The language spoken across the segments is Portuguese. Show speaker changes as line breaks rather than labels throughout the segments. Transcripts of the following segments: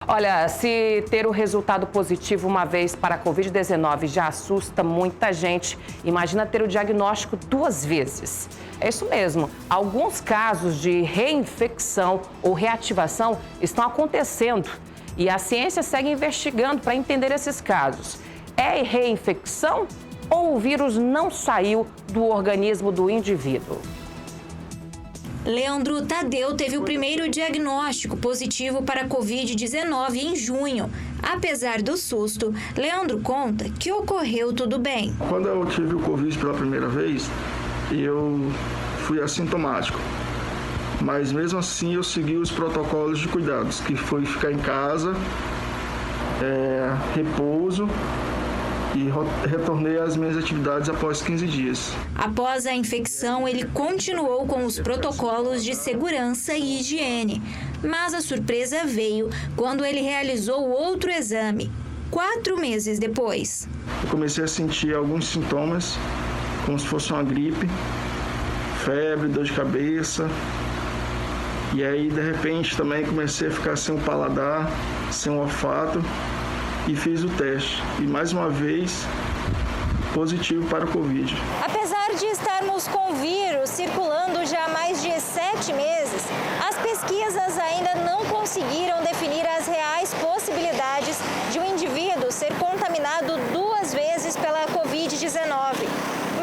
Olha, se ter o resultado positivo uma vez para a Covid-19 já assusta muita gente, imagina ter o diagnóstico 2 vezes. É isso mesmo, alguns casos de reinfecção ou reativação estão acontecendo e a ciência segue investigando para entender esses casos. É reinfecção ou o vírus não saiu do organismo do indivíduo?
Leandro Tadeu teve o primeiro diagnóstico positivo para a Covid-19 em junho. Apesar do susto, Leandro conta que ocorreu tudo bem.
Quando eu tive o Covid pela primeira vez, eu fui assintomático. Mas mesmo assim eu segui os protocolos de cuidados, que foi ficar em casa, repouso, e retornei às minhas atividades após 15 dias.
Após a infecção, ele continuou com os protocolos de segurança e higiene. Mas a surpresa veio quando ele realizou outro exame, 4 meses depois.
Eu comecei a sentir alguns sintomas, como se fosse uma gripe, febre, dor de cabeça. E aí, de repente, também comecei a ficar sem o paladar, sem o olfato. E fiz o teste. E mais uma vez, positivo para o Covid.
Apesar de estarmos com o vírus circulando já há mais de 7 meses, as pesquisas ainda não conseguiram definir as reais possibilidades de um indivíduo ser contaminado 2 vezes pela Covid-19.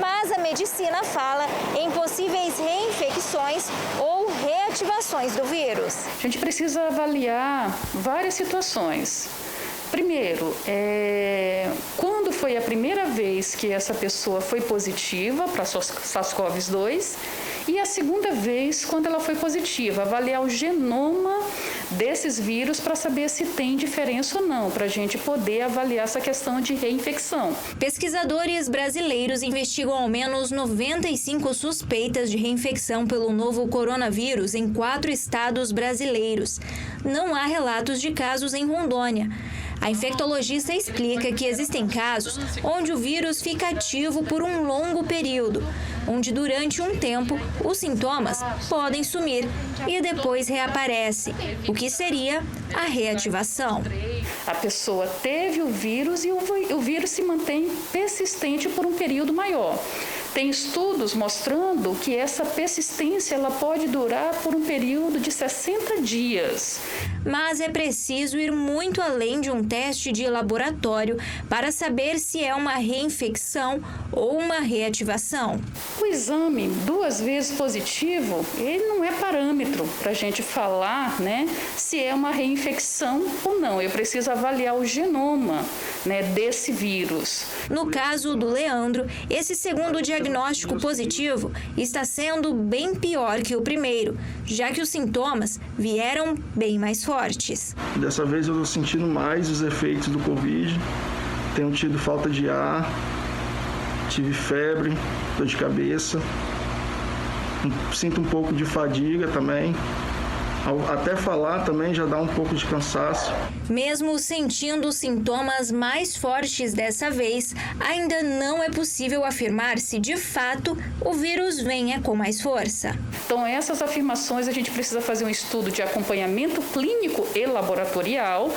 Mas a medicina fala em possíveis reinfecções ou reativações do vírus.
A gente precisa avaliar várias situações. Primeiro, quando foi a primeira vez que essa pessoa foi positiva para SARS-CoV-2 e a segunda vez quando ela foi positiva, avaliar o genoma desses vírus para saber se tem diferença ou não, para a gente poder avaliar essa questão de reinfecção.
Pesquisadores brasileiros investigam ao menos 95 suspeitas de reinfecção pelo novo coronavírus em 4 estados brasileiros. Não há relatos de casos em Rondônia. A infectologista explica que existem casos onde o vírus fica ativo por um longo período, onde durante um tempo os sintomas podem sumir e depois reaparecem, o que seria a reativação.
A pessoa teve o vírus e o vírus se mantém persistente por um período maior. Tem estudos mostrando que essa persistência ela pode durar por um período de 60 dias.
Mas é preciso ir muito além de um teste de laboratório para saber se é uma reinfecção ou uma reativação.
O exame 2 vezes positivo, ele não é parâmetro para a gente falar, se é uma reinfecção ou não. Eu preciso avaliar o genoma, desse vírus.
No caso do Leandro, esse segundo diagnóstico positivo está sendo bem pior que o primeiro, já que os sintomas vieram bem mais fortes.
Dessa vez eu estou sentindo mais os efeitos do Covid, tenho tido falta de ar, tive febre, dor de cabeça, sinto um pouco de fadiga também. Até falar também já dá um pouco de cansaço.
Mesmo sentindo os sintomas mais fortes dessa vez, ainda não é possível afirmar se de fato o vírus venha com mais força.
Então, essas afirmações a gente precisa fazer um estudo de acompanhamento clínico e laboratorial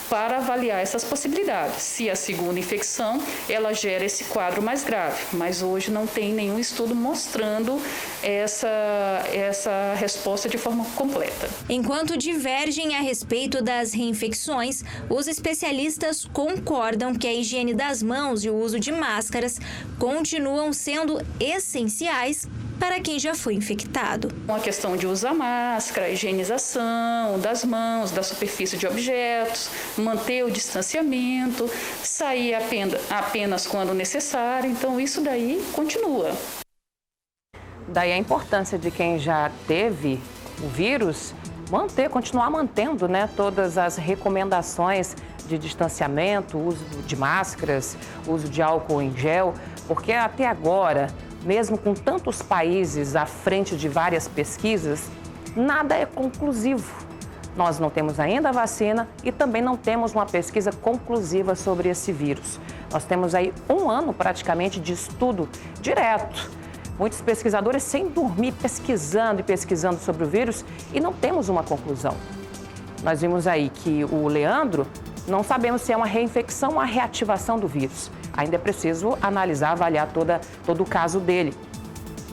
para avaliar essas possibilidades. Se a segunda infecção, ela gera esse quadro mais grave, mas hoje não tem nenhum estudo mostrando essa resposta de forma completa.
Enquanto divergem a respeito das reinfecções, os especialistas concordam que a higiene das mãos e o uso de máscaras continuam sendo essenciais para quem já foi infectado.
A questão de usar máscara, higienização das mãos, da superfície de objetos, manter o distanciamento, sair apenas quando necessário, então isso daí continua.
Daí a importância de quem já teve o vírus continuar mantendo, todas as recomendações de distanciamento, uso de máscaras, uso de álcool em gel, porque até agora, mesmo com tantos países à frente de várias pesquisas, nada é conclusivo. Nós não temos ainda a vacina e também não temos uma pesquisa conclusiva sobre esse vírus. Nós temos aí 1 ano praticamente de estudo direto. Muitos pesquisadores sem dormir, pesquisando sobre o vírus e não temos uma conclusão. Nós vimos aí que o Leandro, não sabemos se é uma reinfecção ou uma reativação do vírus. Ainda é preciso analisar, avaliar todo o caso dele.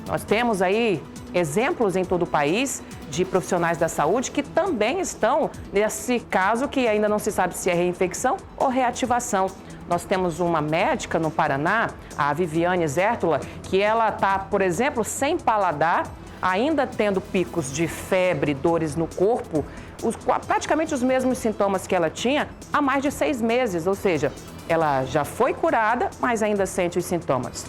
Nós temos aí exemplos em todo o país de profissionais da saúde que também estão nesse caso que ainda não se sabe se é reinfecção ou reativação. Nós temos uma médica no Paraná, a Viviane Zértula, que ela está, por exemplo, sem paladar, ainda tendo picos de febre, dores no corpo, praticamente os mesmos sintomas que ela tinha há mais de 6 meses, ou seja, ela já foi curada, mas ainda sente os sintomas.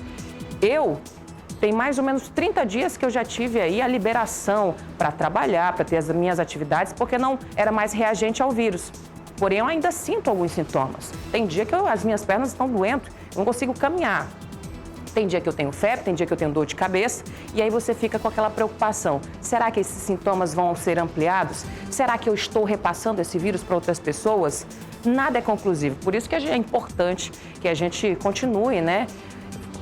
Tem mais ou menos 30 dias que eu já tive aí a liberação para trabalhar, para ter as minhas atividades, porque não era mais reagente ao vírus. Porém, eu ainda sinto alguns sintomas. Tem dia que as minhas pernas estão doendo, eu não consigo caminhar. Tem dia que eu tenho febre, tem dia que eu tenho dor de cabeça, e aí você fica com aquela preocupação. Será que esses sintomas vão ser ampliados? Será que eu estou repassando esse vírus para outras pessoas? Nada é conclusivo. Por isso que é importante que a gente continue,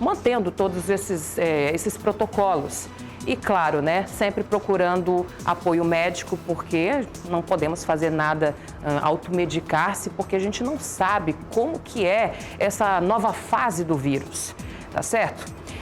mantendo todos esses protocolos. E claro, sempre procurando apoio médico, porque não podemos fazer nada, automedicar-se, porque a gente não sabe como que é essa nova fase do vírus. Tá certo?